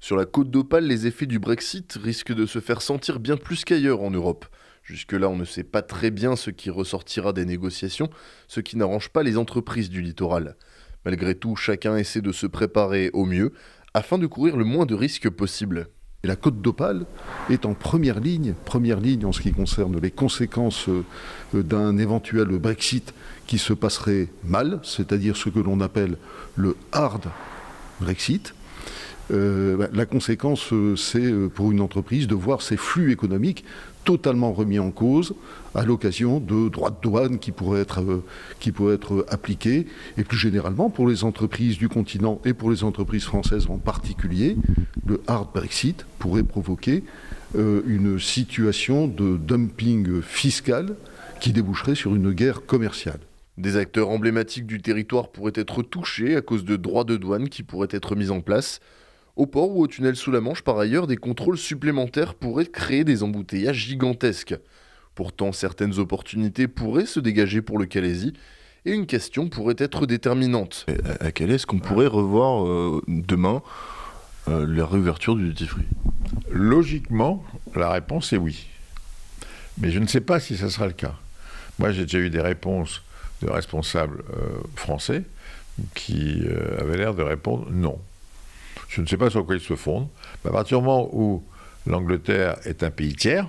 Sur la côte d'Opale, les effets du Brexit risquent de se faire sentir bien plus qu'ailleurs en Europe. Jusque-là, on ne sait pas très bien ce qui ressortira des négociations, ce qui n'arrange pas les entreprises du littoral. Malgré tout, chacun essaie de se préparer au mieux, afin de courir le moins de risques possible. Et la côte d'Opale est en première ligne en ce qui concerne les conséquences d'un éventuel Brexit qui se passerait mal, c'est-à-dire ce que l'on appelle le hard Brexit. La conséquence, c'est pour une entreprise de voir ses flux économiques totalement remis en cause à l'occasion de droits de douane qui pourraient être appliqués. Et plus généralement, pour les entreprises du continent et pour les entreprises françaises en particulier, le hard Brexit pourrait provoquer une situation de dumping fiscal qui déboucherait sur une guerre commerciale. Des acteurs emblématiques du territoire pourraient être touchés à cause de droits de douane qui pourraient être mis en place. Au port ou au tunnel sous la Manche, par ailleurs, des contrôles supplémentaires pourraient créer des embouteillages gigantesques. Pourtant, certaines opportunités pourraient se dégager pour le Calaisis, et une question pourrait être déterminante. À Calais, est-ce qu'on pourrait revoir demain la réouverture du duty free? Logiquement, la réponse est oui. Mais je ne sais pas si ça sera le cas. Moi, j'ai déjà eu des réponses de responsables français qui avaient l'air de répondre non. Je ne sais pas sur quoi ils se fondent. Mais à partir du moment où l'Angleterre est un pays tiers,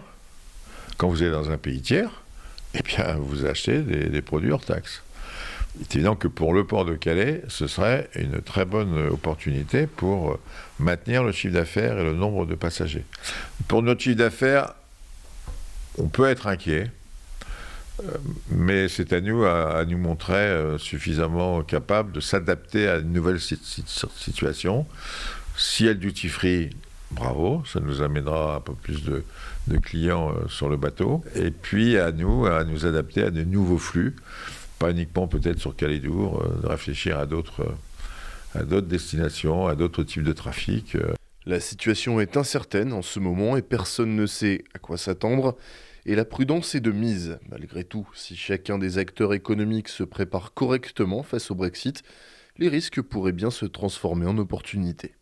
quand vous êtes dans un pays tiers, eh bien, vous achetez des produits hors taxe. Il est évident que pour le port de Calais, ce serait une très bonne opportunité pour maintenir le chiffre d'affaires et le nombre de passagers. Pour notre chiffre d'affaires, on peut être inquiet, mais c'est à nous à nous montrer suffisamment capables de s'adapter à une nouvelle situation. Si elle duty free, bravo, ça nous amènera un peu plus de clients sur le bateau. Et puis à nous adapter à de nouveaux flux, pas uniquement peut-être sur Calais-Dour, de réfléchir à d'autres destinations, à d'autres types de trafic. La situation est incertaine en ce moment et personne ne sait à quoi s'attendre. Et la prudence est de mise. Malgré tout, si chacun des acteurs économiques se prépare correctement face au Brexit, les risques pourraient bien se transformer en opportunités.